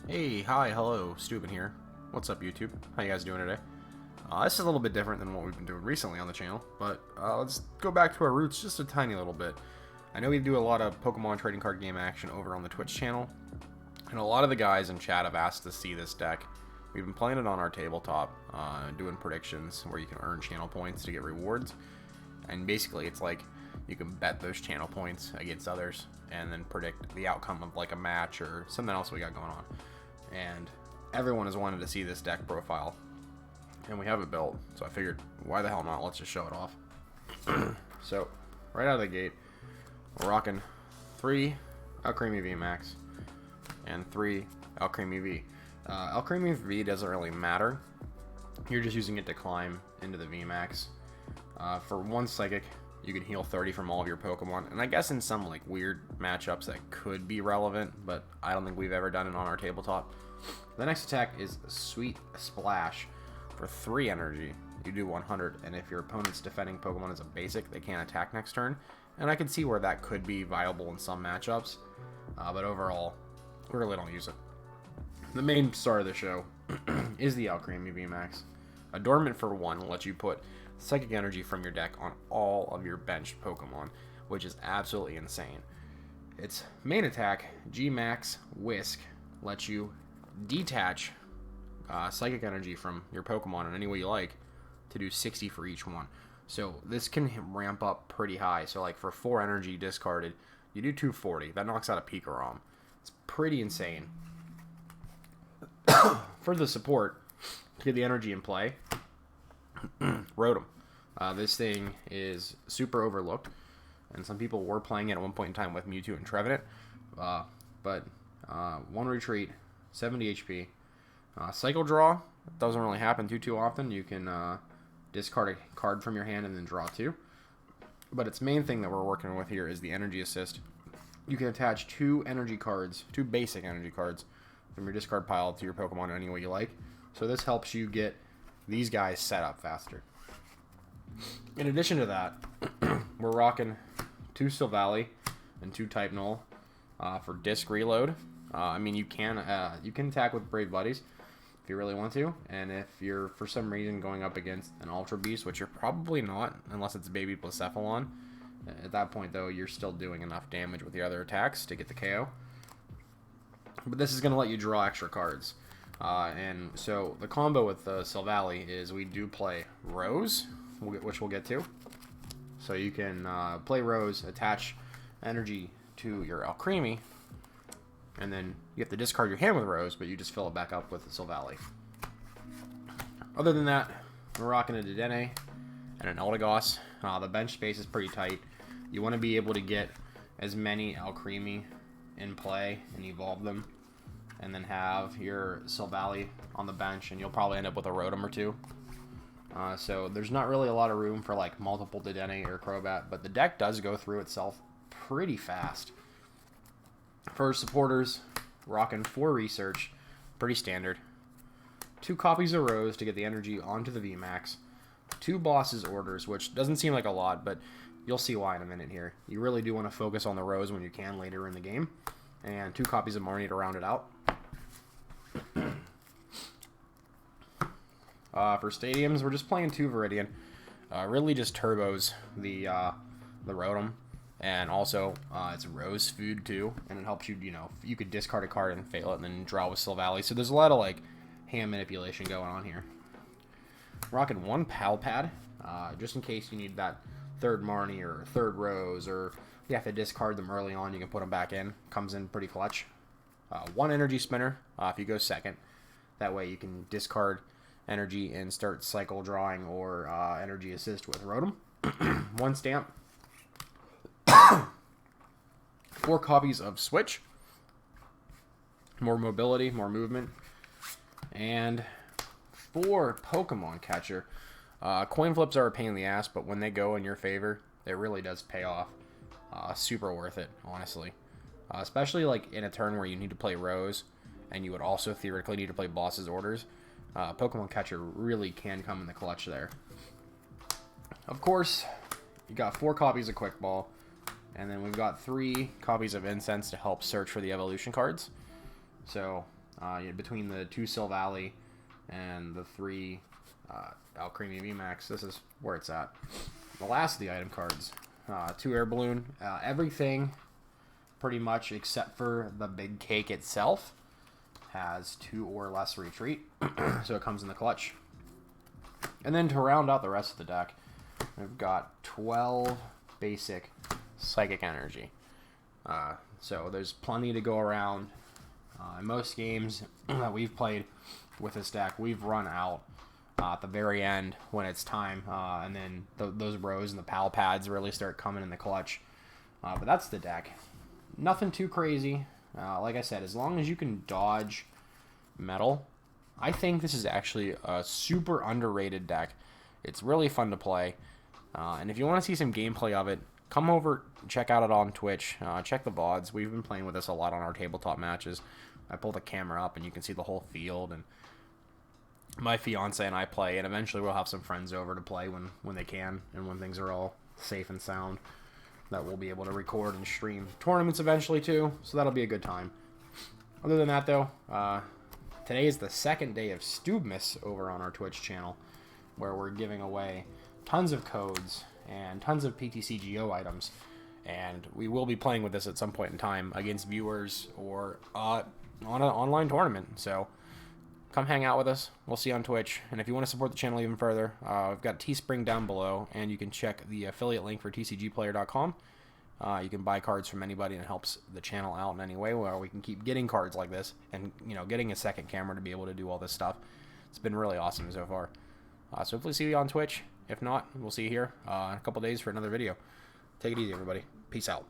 Hey, hi, hello, Steuben here. What's up, YouTube? How you guys doing today? This is a little bit different than what we've been doing recently on the channel, but let's go back to our roots just a tiny little bit. I know we do a lot of Pokemon trading card game action over on the Twitch channel, and a lot of the guys in chat have asked to see this deck. We've been playing it on our tabletop, doing predictions where you can earn channel points to get rewards, and basically it's like you can bet those channel points against others and then predict the outcome of like a match or something else we got going on. And everyone has wanted to see this deck profile, and we have it built, so I figured why the hell not, let's just show it off. So right out of the gate we're rocking 3 Alcremie VMAX and 3 Alcremie V. Alcremie V doesn't really matter, you're just using it to climb into the VMAX. For 1 psychic you can heal 30 from all of your Pokemon, and I guess in some like weird matchups that could be relevant, but I don't think we've ever done it on our tabletop. The next attack is Sweet Splash. For 3 energy, you do 100, and if your opponent's defending Pokemon is a basic, they can't attack next turn, and I can see where that could be viable in some matchups, but overall, we really don't use it. The main star of the show is the Alcremie VMAX. Adornment for 1 lets you put Psychic Energy from your deck on all of your benched Pokemon, which is absolutely insane. Its main attack, G-Max Whisk, lets you detach Psychic Energy from your Pokemon in any way you like to do 60 for each one. So this can ramp up pretty high. So like for 4 energy discarded, you do 240. That knocks out a Pikarom. It's pretty insane. For the support, to get the energy in play, Rotom. This thing is super overlooked, and some people were playing it at one point in time with Mewtwo and Trevenant, but 1 retreat, 70 HP. Cycle draw doesn't really happen too often. You can discard a card from your hand and then draw 2. But its main thing that we're working with here is the energy assist. You can attach 2 energy cards, 2 basic energy cards, from your discard pile to your Pokemon any way you like. So this helps you get these guys set up faster. In addition to that, we're rocking 2 Silvally and 2 Type Null for disc reload. I mean, you can attack with Brave Buddies if you really want to, and if you're for some reason going up against an Ultra Beast, which you're probably not unless it's Baby Blacephalon. At that point, though, you're still doing enough damage with your other attacks to get the KO. But this is going to let you draw extra cards. And so the combo with the Silvally is we do play Rose, which we'll get to. So you can play Rose, attach energy to your Alcremie, and then you have to discard your hand with Rose, but you just fill it back up with the Silvally. Other than that, we're rocking a Dedenne and an Eldegoss. The bench space is pretty tight. You want to be able to get as many Alcremie in play and evolve them, and then have your Silvally on the bench, and you'll probably end up with a Rotom or 2. So there's not really a lot of room for like multiple Dedenne or Crobat, but the deck does go through itself pretty fast. For supporters, rocking 4 Research, pretty standard. 2 copies of Rose to get the energy onto the VMAX. 2 Boss's Orders, which doesn't seem like a lot, but you'll see why in a minute here. You really do want to focus on the Rose when you can later in the game. And 2 copies of Marnie to round it out. For stadiums, we're just playing 2 Viridian. Really just turbos the Rotom, and also it's Rose food too, and it helps you. You know, you could discard a card and fail it, and then draw with Silvally. So there's a lot of like hand manipulation going on here. Rocking 1 Pal Pad, just in case you need that 3rd Marnie or 3rd Rose, or you have to discard them early on. You can put them back in. Comes in pretty clutch. 1 Energy Spinner if you go second. That way you can discard energy and start cycle drawing or energy assist with Rotom. 1 Stamp. 4 copies of Switch. More mobility, more movement. And 4 Pokemon Catcher. Coin flips are a pain in the ass, but when they go in your favor, it really does pay off. Super worth it, honestly. Especially like in a turn where you need to play Rose, and you would also theoretically need to play Boss's Orders. Pokemon Catcher really can come in the clutch there. Of course, you got 4 copies of Quick Ball, and then we've got 3 copies of Incense to help search for the evolution cards. So between the 2 Sil Valley and the 3 Alcremie VMAX, this is where it's at. The last of the item cards, 2 Air Balloon, everything pretty much except for the big cake itself has 2 or less retreat, so it comes in the clutch. And then to round out the rest of the deck, we've got 12 basic Psychic Energy. So there's plenty to go around. In most games that we've played with this deck, we've run out at the very end when it's time, and then those rows and the pal pads really start coming in the clutch. But that's the deck. Nothing too crazy. Like I said, as long as you can dodge metal, I think this is actually a super underrated deck. It's really fun to play. And if you want to see some gameplay of it, come over, check out it on Twitch. Check the VODs. We've been playing with this a lot on our tabletop matches. I pull the camera up and you can see the whole field. And my fiance and I play, and eventually we'll have some friends over to play when they can and when things are all safe and sound, that we'll be able to record and stream tournaments eventually too, so that'll be a good time. Other than that though, today is the second day of Stubmas over on our Twitch channel, where we're giving away tons of codes and tons of PTCGO items, and we will be playing with this at some point in time against viewers or on an online tournament. So come hang out with us. We'll see you on Twitch. And if you want to support the channel even further, we've got Teespring down below, and you can check the affiliate link for TCGplayer.com. You can buy cards from anybody, and it helps the channel out in any way where we can keep getting cards like this and, you know, getting a second camera to be able to do all this stuff. It's been really awesome so far. So hopefully see you on Twitch. If not, we'll see you here in a couple days for another video. Take it easy, everybody. Peace out.